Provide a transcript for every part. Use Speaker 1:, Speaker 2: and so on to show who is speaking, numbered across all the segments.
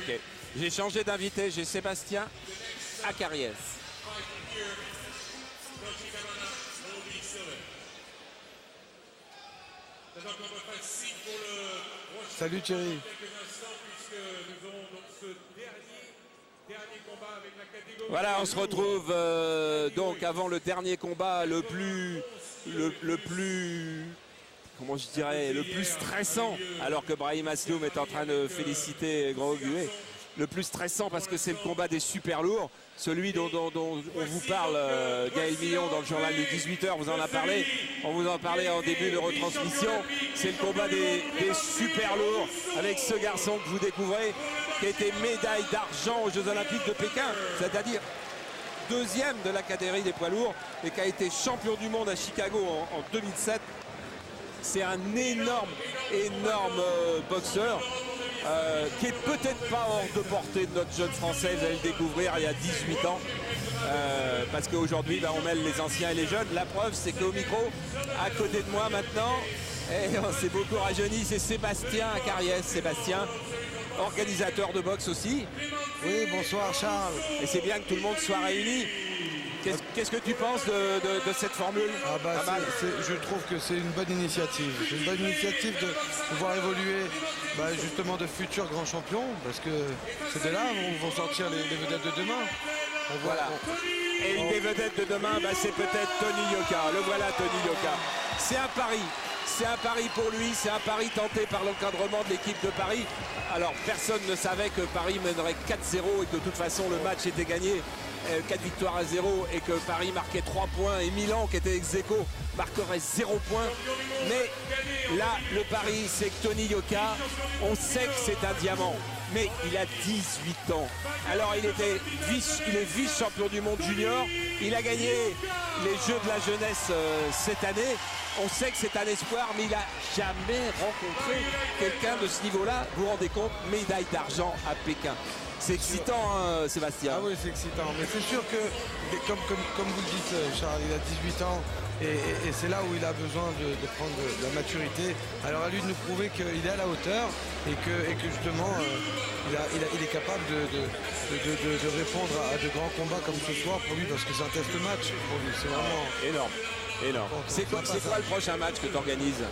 Speaker 1: Ok. J'ai changé d'invité, j'ai Sébastien Acariès.
Speaker 2: Salut Thierry.
Speaker 1: Voilà, on se retrouve donc avant le dernier combat le plus comment je dirais, le plus stressant, alors que Brahim Asloum est en train de féliciter Gros Gué. Le plus stressant parce que c'est le combat des super lourds, celui dont on vous parle, Gaël Millon dans le journal du 18h, vous en a parlé, on vous en parlait en début de retransmission. C'est le combat des super lourds avec ce garçon que vous découvrez, qui a été médaille d'argent aux Jeux Olympiques de Pékin, c'est-à-dire deuxième de la catégorie des poids lourds et qui a été champion du monde à Chicago en 2007. C'est un énorme boxeur qui est peut-être pas hors de portée de notre jeune français. Vous allez le découvrir il y a 18 ans. Parce qu'aujourd'hui, on mêle les anciens et les jeunes. La preuve, c'est qu'au micro, à côté de moi maintenant, et on s'est beaucoup rajeuni, c'est Sébastien Acariès. Sébastien, organisateur de boxe aussi.
Speaker 2: Oui, bonsoir Charles.
Speaker 1: Et c'est bien que tout le monde soit réuni. Qu'est-ce que tu penses de cette formule?
Speaker 2: Je trouve que c'est une bonne initiative. C'est une bonne initiative de pouvoir évoluer justement de futurs grands champions, parce que c'est de là où vont sortir les vedettes de demain.
Speaker 1: Et une des vedettes de demain, c'est peut-être Tony Yoka. Le voilà, Tony Yoka. C'est un pari. C'est un pari pour lui, c'est un pari tenté par l'encadrement de l'équipe de Paris. Alors personne ne savait que Paris mènerait 4-0 et que de toute façon le match était gagné. 4 victoires à 0 et que Paris marquait 3 points et Milan qui était ex-aequo marquerait 0 points. Mais là le pari c'est que Tony Yoka, on sait que c'est un diamant, mais il a 18 ans. Alors il est vice-champion du monde junior, il a gagné les Jeux de la jeunesse cette année. On sait que c'est un espoir, mais il n'a jamais rencontré quelqu'un de ce niveau-là. Vous vous rendez compte, médaille d'argent à Pékin. C'est excitant, hein, Sébastien.
Speaker 2: Ah oui, c'est excitant. Mais c'est sûr que, comme vous le dites, Charles, il a 18 ans et c'est là où il a besoin de prendre de la maturité. Alors à lui de nous prouver qu'il est à la hauteur et que justement, il est capable de répondre à de grands combats comme ce soir pour lui, parce que c'est un test match pour lui. C'est vraiment
Speaker 1: énorme. C'est quoi le prochain match que tu organises?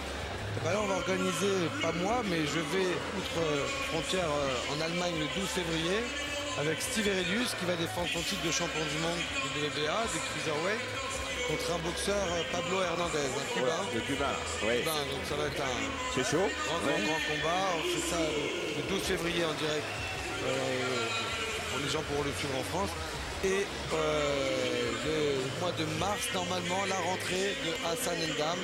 Speaker 2: Là, on va organiser, pas moi, mais je vais outre frontière en Allemagne le 12 février avec Steve Erelius qui va défendre son titre de champion du monde de WBA, des cruiserweight, contre un boxeur Pablo Hernandez, un cubain.
Speaker 1: Le cubain, oui.
Speaker 2: Donc ça va être un grand combat. On fait ça le 12 février en direct pour les gens pourront le suivre en France. Et le mois de mars, normalement, la rentrée de Hassan Ndam,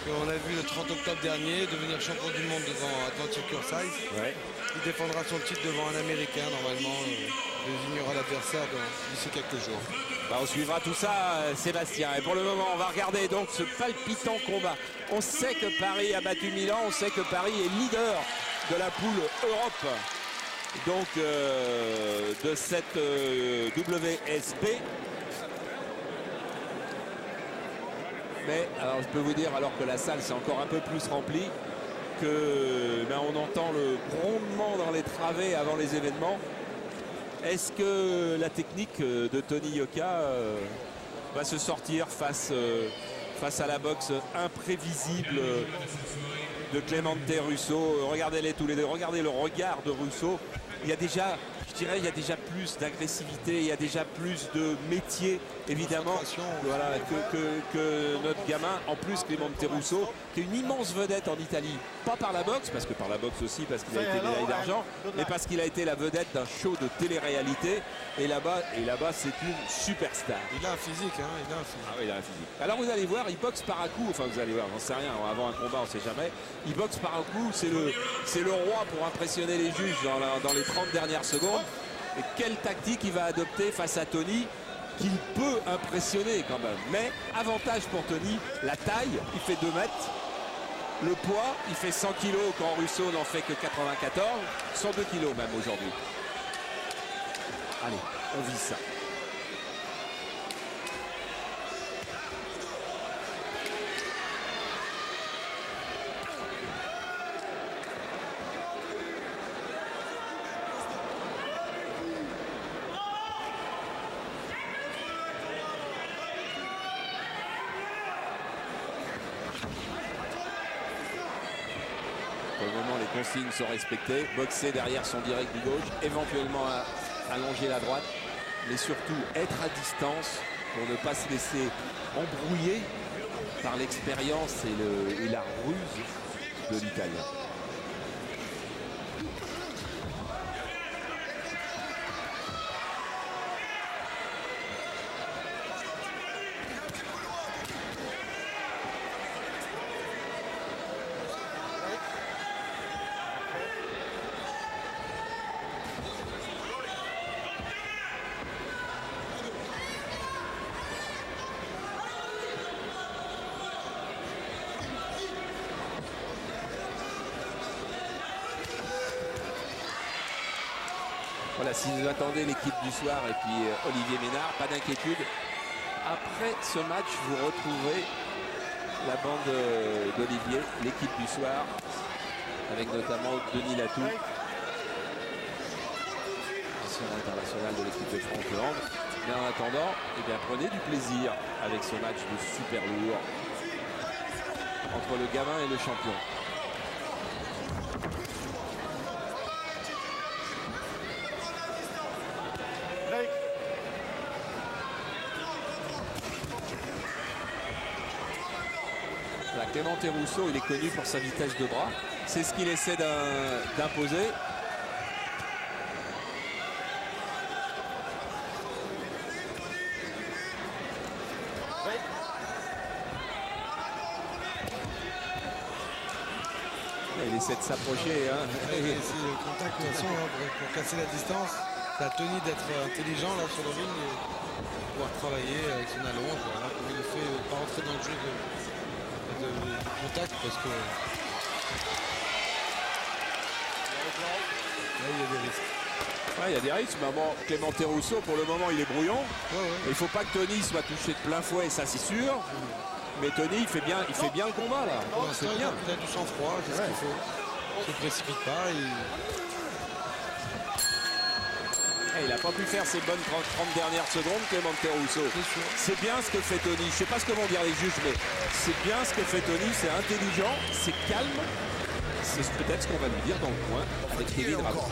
Speaker 2: qu'on a vu le 30 octobre dernier devenir champion du monde devant Atlantic Cursize.
Speaker 1: Ouais.
Speaker 2: Il défendra son titre devant un Américain, normalement. Il désignera l'adversaire d'ici quelques jours.
Speaker 1: On suivra tout ça, Sébastien. Et pour le moment, on va regarder donc ce palpitant combat. On sait que Paris a battu Milan, on sait que Paris est leader de la poule Europe. Donc de cette WSB. Mais alors je peux vous dire, alors que la salle s'est encore un peu plus remplie, que on entend le grondement dans les travées avant les événements. Est-ce que la technique de Tony Yoka va se sortir face à la boxe imprévisible de Clemente Russo? Regardez-les tous les deux, regardez le regard de Russo. Il y a déjà, je dirais, il y a déjà plus d'agressivité, il y a déjà plus de métier, évidemment, voilà, que notre gamin. En plus, Clemente Russo, qui est une immense vedette en Italie, pas par la boxe, parce que par la boxe aussi, parce qu'il a été médaille d'argent, mais parce qu'il a été la vedette d'un show de télé-réalité. Et là-bas, c'est une superstar.
Speaker 2: Il a un physique, hein, il a un physique.
Speaker 1: Ah oui, il a un physique. Alors vous allez voir, il boxe par un coup, enfin vous allez voir, j'en sais rien, avant un combat, on ne sait jamais. Il boxe par un coup, c'est le roi pour impressionner les juges dans les 30 dernières secondes. Et quelle tactique il va adopter face à Tony, qu'il peut impressionner quand même. Mais avantage pour Tony, la taille, il fait 2 mètres. Le poids, il fait 100 kg quand Russo n'en fait que 94, 102 kg même aujourd'hui. Allez, on vit ça. maintenant les consignes sont respectées. Boxer derrière son direct du gauche, éventuellement allonger la droite, mais surtout être à distance pour ne pas se laisser embrouiller par l'expérience et la ruse de l'Italien. Voilà, si vous attendez l'équipe du soir et puis Olivier Ménard, pas d'inquiétude. Après ce match, vous retrouverez la bande d'Olivier, l'équipe du soir, avec notamment Denis Latou, ancien international de l'équipe de France de hand. Mais en attendant, eh bien, prenez du plaisir avec ce match de super lourd entre le gamin et le champion. Clément Rousseau, il est connu pour sa vitesse de bras. C'est ce qu'il essaie d'imposer. Il essaie de s'approcher. Hein.
Speaker 2: C'est le contact de toute façon, pour casser la distance. Ça a tenu d'être intelligent là sur le ring et pouvoir travailler avec son allonge. Voilà, comme il le fait, pas rentrer dans le jeu de contact parce que là il y a des risques.
Speaker 1: Ouais, il y a des risques, mais bon, Clément Rousseau pour le moment il est brouillon. Il ne faut pas que Tony soit touché de plein fouet, ça c'est sûr. Mais Tony il fait bien le combat là.
Speaker 2: C'est bien. Il a du sang-froid, c'est ce qu'il faut. Il ne se précipite pas.
Speaker 1: Il n'a pas pu faire ses bonnes 30 dernières secondes, Clément Rousseau. C'est bien ce que fait Tony. Je ne sais pas ce que vont dire les juges, mais c'est bien ce que fait Tony. C'est intelligent, c'est calme. C'est peut-être ce qu'on va lui dire dans le coin avec Kevin Rameau.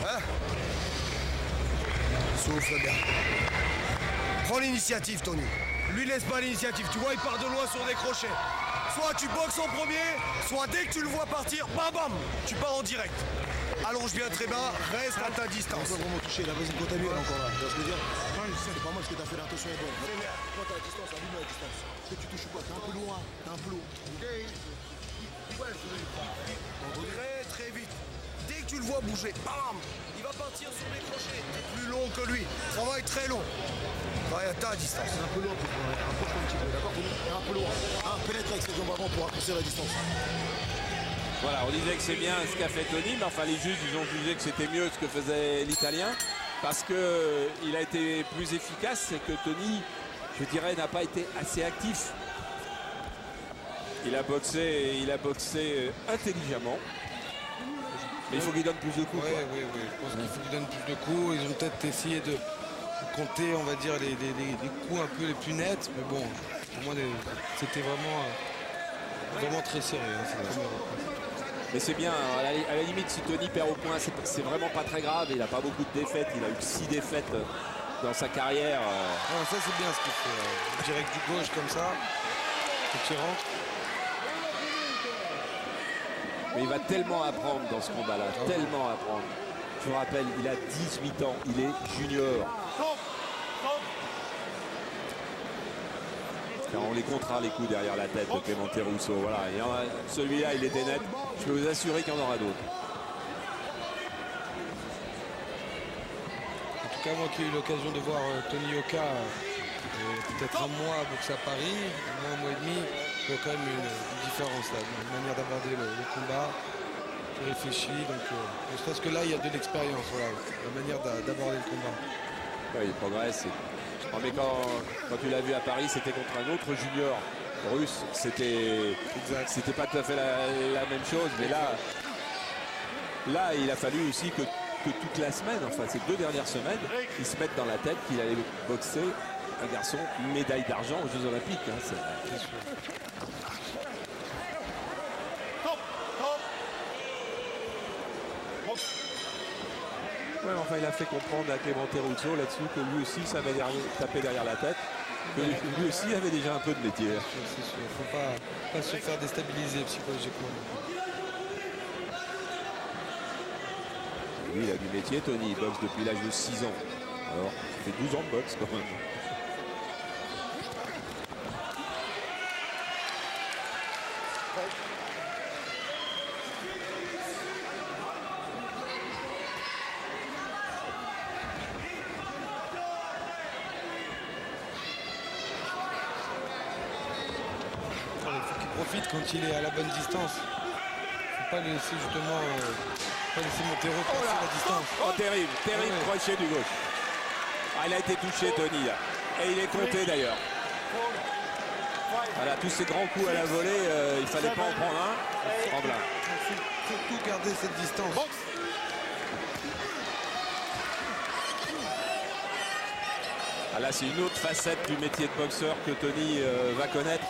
Speaker 3: Hein? Souffle bien. Prends l'initiative, Tony. Lui laisse pas l'initiative. Tu vois, il part de loin sur des crochets. Soit tu boxes en premier, soit dès que tu le vois partir, bam bam, tu pars en direct. Allonge bien très bas, reste à ta distance.
Speaker 4: On va vraiment toucher, la vas-y contamine encore là. Tu vois ce que je veux dire? C'est pas mal ce que t'as fait, l'attention est bonne. Quand t'es à distance, allume à distance. Est-ce que tu touches ou pas? T'es un peu loin, t'es un peu lourd.
Speaker 3: Très très vite. Dès que tu le vois bouger, bam, il va partir sur les crochets. T'es plus long que lui. Travail très long. Travaille à ta distance.
Speaker 4: C'est un peu loin pour toi. Approche-toi un petit peu, d'accord? T'es un peu loin. Pénètre avec ses jambes avant pour raccourcir la distance.
Speaker 1: Voilà, on disait que c'est bien ce qu'a fait Tony, mais enfin les juges ils ont jugé que c'était mieux ce que faisait l'Italien parce qu'il a été plus efficace et que Tony, je dirais, n'a pas été assez actif. Il a boxé intelligemment, mais il faut qu'il donne plus de coups.
Speaker 2: Oui, je pense qu'il faut qu'il donne plus de coups. Ils ont peut-être essayé de compter, on va dire, les coups un peu les plus nets, mais bon, pour moi c'était vraiment très serré. Hein,
Speaker 1: mais c'est bien, à la limite, si Tony perd au point, c'est vraiment pas très grave. Il n'a pas beaucoup de défaites. Il a eu 6 défaites dans sa carrière.
Speaker 2: Ça, c'est bien ce qu'il fait. Direct du gauche comme ça, et qui rentre.
Speaker 1: Mais il va tellement apprendre dans ce combat-là, tellement apprendre. Je vous rappelle, il a 18 ans, il est junior. On les comptera les coups derrière la tête de Clément Rousseau. Voilà, celui-là, il était net. Je peux vous assurer qu'il y en aura d'autres.
Speaker 2: En tout cas, moi qui ai eu l'occasion de voir Tony Yoka peut-être un mois à boxer à Paris, un mois et demi, il y a quand même une différence là, une manière d'aborder le combat, qui réfléchit. Donc, ne serait-ce que là, il y a de l'expérience, voilà, la manière d'aborder le combat.
Speaker 1: Ouais, il progresse. Oh, mais quand tu l'as vu à Paris, c'était contre un autre junior russe. C'était pas tout à fait la même chose. Mais là, il a fallu aussi que toute la semaine, enfin ces 2 dernières semaines, ils se mettent dans la tête qu'il allait boxer un garçon médaille d'argent aux Jeux Olympiques. Hein, c'est sûr. Ouais, enfin, il a fait comprendre à Clemente Russo là-dessus que lui aussi savait taper derrière la tête. Que lui aussi avait déjà un peu de métier.
Speaker 2: C'est sûr, il ne faut pas se faire déstabiliser psychologiquement.
Speaker 1: Lui, il a du métier, Tony. Il boxe depuis l'âge de 6 ans. Alors, il fait 12 ans de boxe quand même.
Speaker 2: Quand il est à la bonne distance, il ne faut pas le laisser justement pas laisser Montero passer la distance.
Speaker 1: Oh, terrible, terrible crochet du gauche. Ah, il a été touché, Tony. Et il est compté d'ailleurs. Voilà, tous ces grands coups à la volée, il ne fallait pas en prendre un. Tremblin.
Speaker 2: Il faut surtout garder cette distance.
Speaker 1: Ah, là, c'est une autre facette du métier de boxeur que Tony va connaître.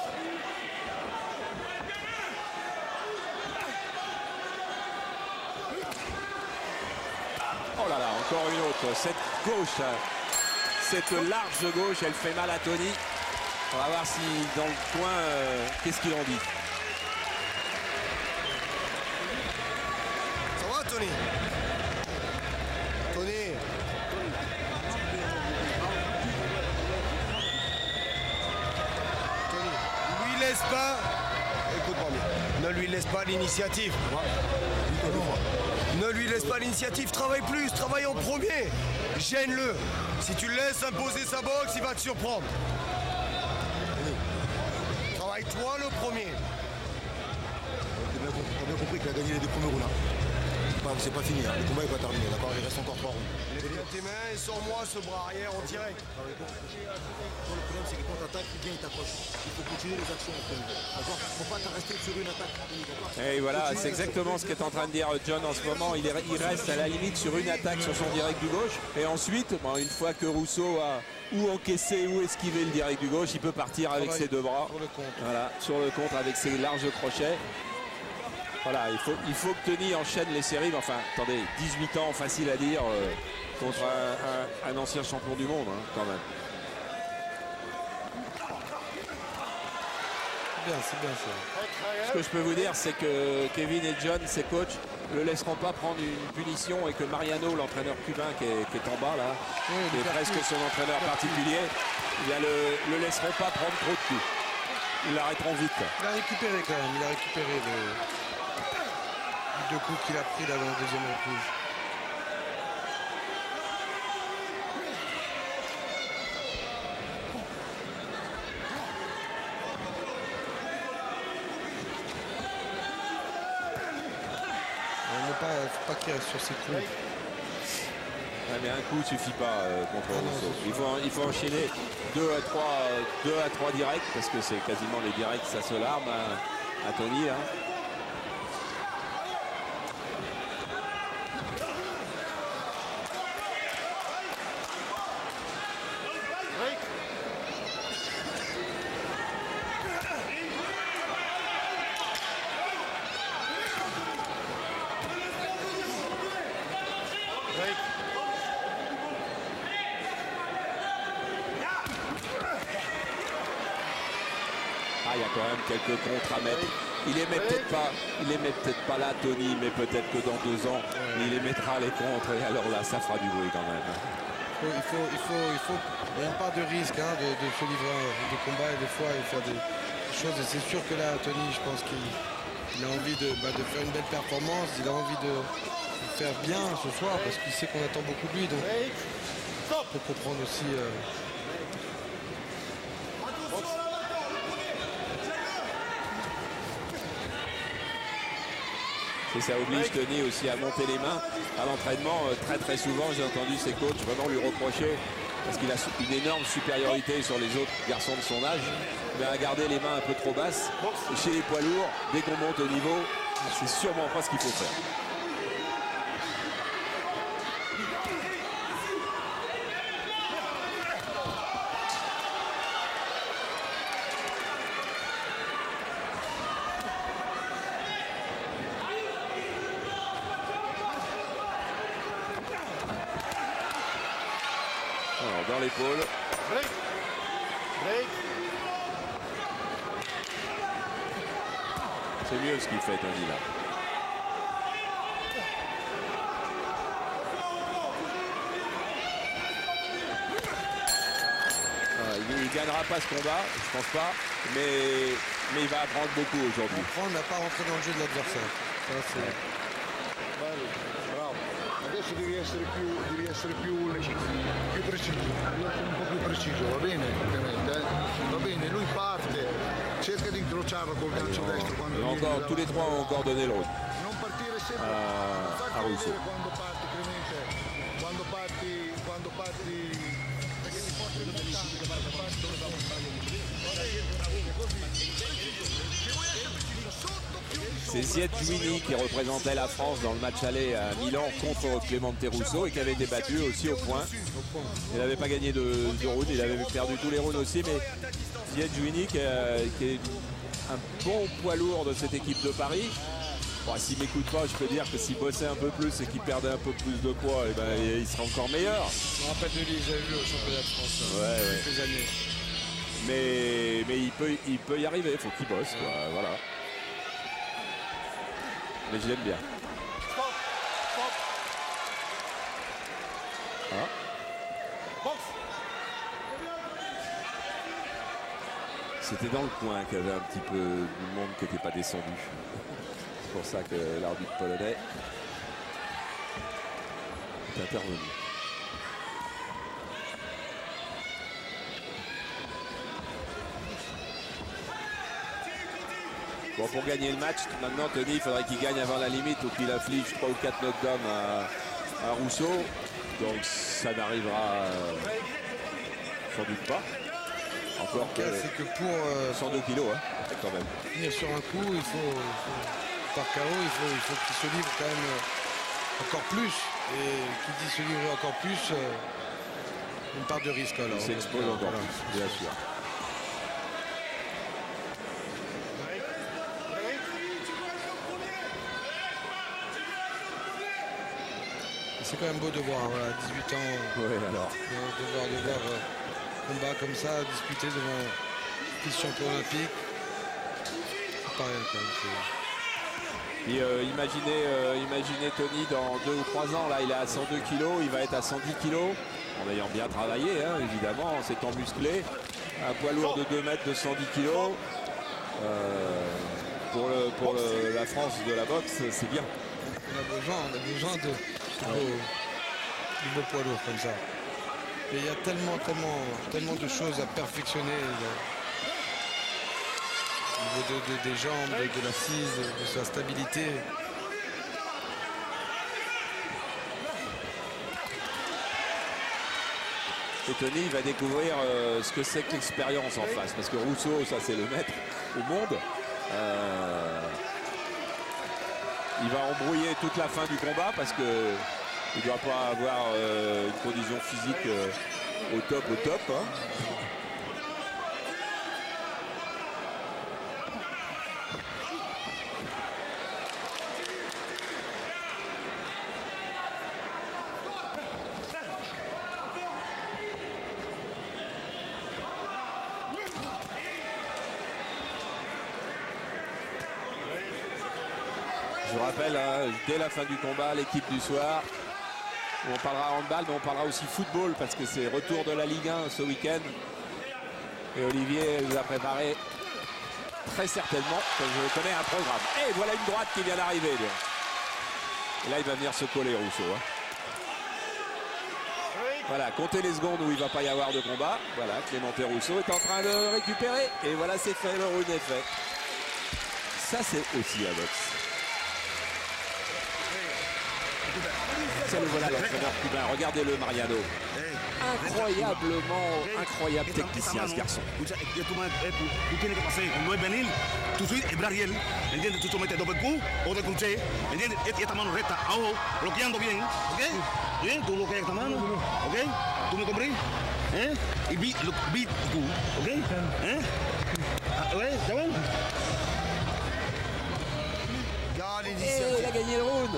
Speaker 1: Oh là là, encore une autre. Cette gauche, cette large gauche, elle fait mal à Tony. On va voir si dans le coin, qu'est-ce qu'il en dit.
Speaker 3: Ça va, Tony? Tony. Tony, lui laisse pas. Écoute-moi bien. Ne lui laisse pas l'initiative. Ne lui laisse pas l'initiative, travaille plus, travaille en premier. Gêne-le. Si tu le laisses imposer sa boxe, il va te surprendre. Travaille-toi le premier.
Speaker 4: T'as bien compris qu'il a gagné les 2 premiers rounds. C'est pas fini, le combat n'est pas terminé, d'accord? Il reste encore 3 rounds.
Speaker 3: Lève bien tes mains et sors-moi ce bras arrière en direct.
Speaker 4: Le problème, c'est que quand t'attaques, il vient, il t'accroche. Il faut continuer les actions. D'accord? Il ne faut pas rester sur une attaque.
Speaker 1: Et voilà, c'est exactement ce qu'est en train de dire John en ce moment. Il reste à la limite sur une attaque sur son direct du gauche. Et ensuite, bon, une fois que Russo a ou encaissé ou esquivé le direct du gauche, il peut partir avec ses 2 bras.
Speaker 2: Sur le contre.
Speaker 1: Voilà, sur le contre avec ses larges crochets. Voilà, il faut que Tony enchaîne les séries. Mais enfin, attendez, 18 ans, facile à dire, contre un ancien champion du monde, hein, quand même.
Speaker 2: C'est bien ça.
Speaker 1: Ce que je peux vous dire, c'est que Kevin et John, ses coachs, ne le laisseront pas prendre une punition et que Mariano, l'entraîneur cubain qui est en bas là, qui est presque son entraîneur particulier, le laisseront pas prendre trop de coups. Ils l'arrêteront vite.
Speaker 2: Il a récupéré quand même, il a récupéré les 2 coups qu'il a pris là dans la deuxième reprise. Il ne faut pas qu'il reste sur ses coups.
Speaker 1: Ouais, mais un coup ne suffit pas contre Russo. Il faut enchaîner 2 à 3 directs parce que c'est quasiment les directs, ça se larme à Tony. Hein. Il y a quand même quelques contres à mettre. Il les met peut-être pas là, Tony, mais peut-être que dans 2 ans, il les mettra les contres. Et alors là, ça fera du bruit quand même.
Speaker 2: Il y a une part de risque hein, de se livrer des combats et des fois il faut faire des choses. Et c'est sûr que là, Tony, je pense qu'il a envie de faire une belle performance. Il a envie de faire bien ce soir parce qu'il sait qu'on attend beaucoup de lui. Donc, il faut comprendre aussi.
Speaker 1: Et ça oblige Tony aussi à monter les mains à l'entraînement. Très souvent, j'ai entendu ses coachs vraiment lui reprocher, parce qu'il a une énorme supériorité sur les autres garçons de son âge, mais à garder les mains un peu trop basses. Chez les poids lourds, dès qu'on monte au niveau, c'est sûrement pas ce qu'il faut faire. dans l'épaule.
Speaker 4: Break. Break.
Speaker 1: C'est mieux ce qu'il fait, Tony, là. Il ne gagnera pas ce combat, je pense pas, mais il va apprendre beaucoup aujourd'hui.
Speaker 2: On n'a pas rentré dans le jeu de l'adversaire.
Speaker 4: Bravo. Adesso devi essere più preciso. Un po' più preciso, va bene? Ovviamente, va bene, lui parte, cerca di incrociarlo col calcio destro quando
Speaker 1: Encore, tous les trois ont encore donné le round
Speaker 4: non partire sempre
Speaker 1: à Russo.
Speaker 4: quando parti, Clemente, quando parti perché ti porti in
Speaker 1: C'est Zied Jouini qui représentait la France dans le match aller à Milan contre Clemente Russo et qui avait été battu aussi au point. Il n'avait pas gagné de round, il avait perdu tous les rounds aussi, mais Zied Jouini qui est un bon poids lourd de cette équipe de Paris. Bon, s'il m'écoute pas, je peux dire que s'il bossait un peu plus et qu'il perdait un peu plus de poids, et ben, il serait encore meilleur.
Speaker 2: Je me rappelle de lui, j'avais vu au championnat de France quelques années.
Speaker 1: Mais il peut y arriver, il faut qu'il bosse, quoi, voilà. Mais je l'aime bien. Ah. C'était dans le coin qu'il y avait un petit peu du monde qui n'était pas descendu. C'est pour ça que l'arbitre polonais est intervenu. Bon, pour gagner le match, maintenant Tony, il faudrait qu'il gagne avant la limite ou qu'il afflige 3 ou 4 knockdowns à Russo. Donc ça n'arrivera sans doute pas. Encore que
Speaker 2: c'est que pour
Speaker 1: 102 kilos, hein, quand même.
Speaker 2: finir sur un coup, il faut par KO, il faut qu'il se livre quand même encore plus. Et qui dit se livrer encore plus, une part de risque alors.
Speaker 1: Il s'expose encore plus, bien sûr.
Speaker 2: C'est quand même beau de voir, voilà, 18 ans,
Speaker 1: alors.
Speaker 2: de voir combat comme ça, disputé devant vice-champion olympique. C'est pas rien quand même.
Speaker 1: Et imaginez Tony dans 2 ou 3 ans, là il est à 102 kilos, il va être à 110 kilos, en ayant bien travaillé, hein, évidemment, en s'étant musclé. Un poids lourd de 2 mètres de 110 kilos. Pour la France de la boxe, c'est bien.
Speaker 2: On a besoin de beaux poids lourds comme ça. Et il y a tellement de choses à perfectionner au niveau des jambes, de l'assise, de sa stabilité.
Speaker 1: Et Tony il va découvrir ce que c'est que l'expérience en face. Parce que Russo, ça c'est le maître au monde. Il va embrouiller toute la fin du combat parce que il ne doit pas avoir une condition physique au top. Hein. Je vous rappelle, hein, dès la fin du combat, l'équipe du soir, on parlera handball, mais on parlera aussi football parce que c'est retour de la Ligue 1 ce week-end. Et Olivier nous a préparé très certainement, comme je connais, un programme. Et voilà une droite qui vient d'arriver. Et là, il va venir se coller, Russo. Hein. Voilà, comptez les secondes où il ne va pas y avoir de combat. Voilà, Clemente Russo est en train de récupérer. Et voilà, c'est fait, le round est fait. Ça, c'est aussi la boxe. Ça, le voilà l'entraîneur cubain. Regardez-le, Mariano. Incroyable technicien, ce garçon.
Speaker 5: Tú tienes que pasar, no es venir, tú soy Gabriel, ¿entiendes? Tú sometes doble Q o de cruce, ¿entiendes? Y esta mano recta, a ojo, bloqueando bien, ¿ok? Bien, tú bloqueas esta mano, ¿ok? ¿Tú me comprendes? Y beat Q, ¿ok? ¿Está bien?
Speaker 1: Et il a gagné le round.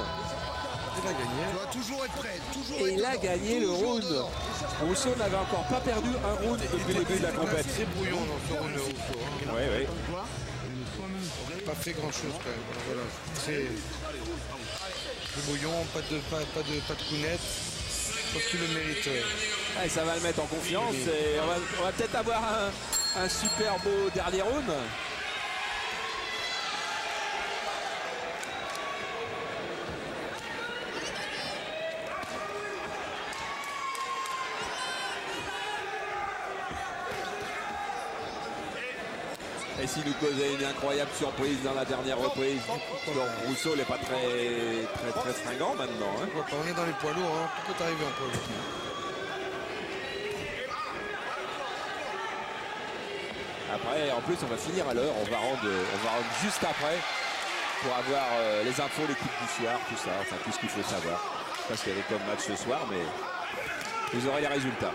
Speaker 2: Il a gagné.
Speaker 3: toujours être prêt.
Speaker 1: Et il a gagné le round. Rousseau n'avait encore pas perdu un round depuis le début de la compétition.
Speaker 2: C'est brouillon dans ce round de Rousseau. Hein.
Speaker 1: Oui.
Speaker 2: Pas fait grand chose quand même. Voilà. C'est brouillon, pas de counette. Je pense qu'il le mérite.
Speaker 1: Et ça va le mettre en confiance. Et on va peut-être avoir un super beau dernier round. Et s'il nous causait une incroyable surprise dans la dernière reprise, Rousseau n'est pas très fringant maintenant. Hein.
Speaker 2: On est dans les poids lourds, hein. Tout peut arriver en poids lourd.
Speaker 1: Après, en plus, on va finir à l'heure. On va rendre juste après pour avoir les infos, l'équipe du soir, tout ça, enfin tout ce qu'il faut savoir. Parce qu'il y avait comme match ce soir, mais vous aurez les résultats.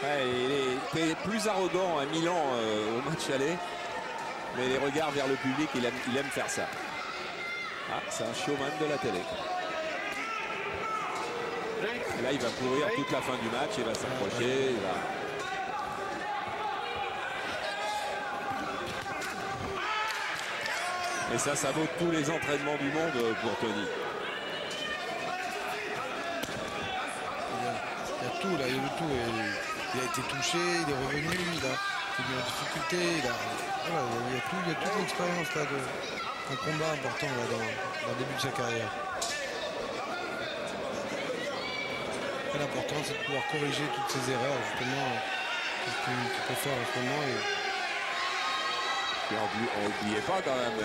Speaker 1: Ouais, il était plus arrogant à Milan au match aller, mais les regards vers le public, il aime faire ça. Ah, c'est un showman de la télé. Et là, il va courir toute la fin du match, il va s'approcher. Et ça vaut tous les entraînements du monde pour Tony.
Speaker 2: Il y a tout là, il y a tout. Il a été touché, il est revenu, il a été en difficulté, il y a toute l'expérience là d'un combat important là, dans le début de sa carrière. Et l'important c'est de pouvoir corriger toutes ces erreurs justement qu'il peut faire en ce moment.
Speaker 1: Et n'oubliez pas quand même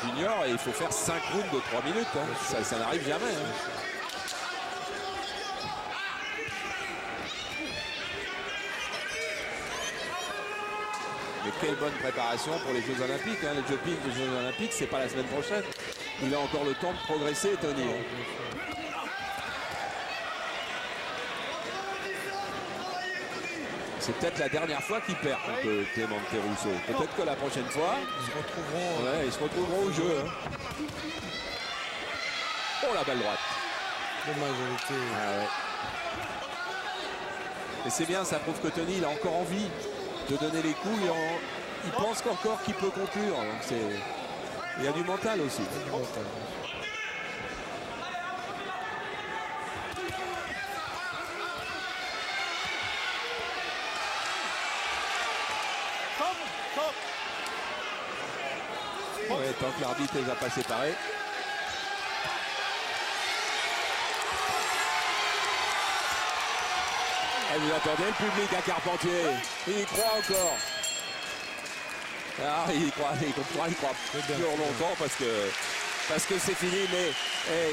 Speaker 1: Junior, il faut faire 5 rounds de 3 minutes. Hein. Ça n'arrive jamais. Hein. Mais quelle bonne préparation pour les Jeux Olympiques. Hein. Les Jeux Olympiques, c'est pas la semaine prochaine. Il a encore le temps de progresser, Tony. C'est peut-être la dernière fois qu'il perd contre Clément Rousseau. Peut-être que la prochaine fois, ils se retrouveront au jeu. Hein. Oh, la balle droite.
Speaker 2: Dommage, elle était...
Speaker 1: Ah ouais. Et c'est bien, ça prouve que Tony, il a encore envie de donner les coups. Il pense qu'encore qu'il peut conclure. Donc il y a du mental aussi. Ouais, tant que l'arbitre les a pas séparés. Et vous attendez le public à Carpentier. Il y croit encore. Ah, il croit plus longtemps parce que c'est fini. Mais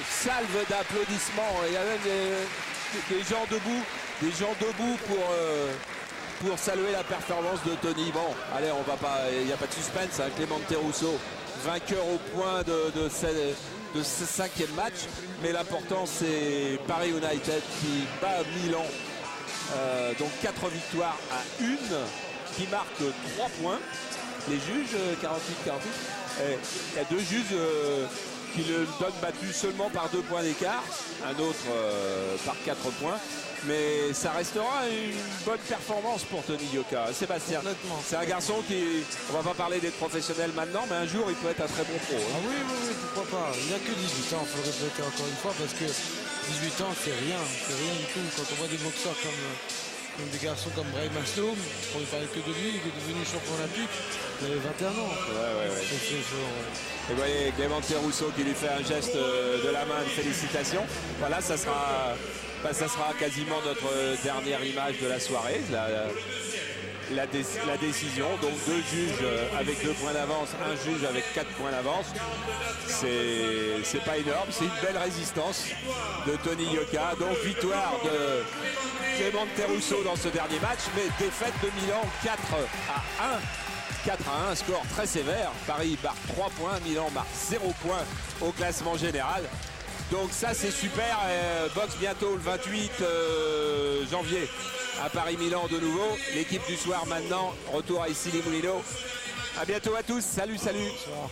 Speaker 1: salve d'applaudissements. Il y a même des gens debout pour saluer la performance de Tony. Bon, allez, on va pas, il n'y a pas de suspense. Hein. Clément Rousseau, vainqueur au point de ce 5e match. Mais l'important, c'est Paris United qui bat Milan. Donc 4 victoires à 1, qui marque 3 points. Les juges, 48-48. Il y a 2 juges qui le donnent battu seulement par 2 points d'écart. Un autre par 4 points. Mais ça restera une bonne performance pour Tony Yoka. Sébastien, c'est un garçon qui, on va pas parler d'être professionnel maintenant, mais un jour il peut être un très bon pro. Hein.
Speaker 2: Ah oui, pourquoi pas. Il n'y a que 18 ans, il faut le répéter encore une fois, parce que 18 ans, c'est rien du tout. Quand on voit des boxeurs comme des garçons comme Brahim Asloum, on ne parlait que de lui, il est devenu champion olympique, il avait 21 ans.
Speaker 1: Ouais. Et vous voyez Clément Rousseau qui lui fait un geste de la main de félicitations. Voilà, ça sera quasiment notre dernière image de la soirée, la décision. Donc 2 juges avec 2 points d'avance, un juge avec 4 points d'avance. C'est pas énorme, c'est une belle résistance de Tony Yoka. Donc victoire de Clément Rousseau dans ce dernier match, mais défaite de Milan 4-1, un score très sévère. Paris marque 3 points, Milan marque 0 points au classement général. Donc ça c'est super, boxe bientôt le 28 janvier à Paris-Milan de nouveau. L'équipe du soir maintenant, retour à Issy-les-Moulineaux. À bientôt à tous, salut.
Speaker 2: Bonsoir.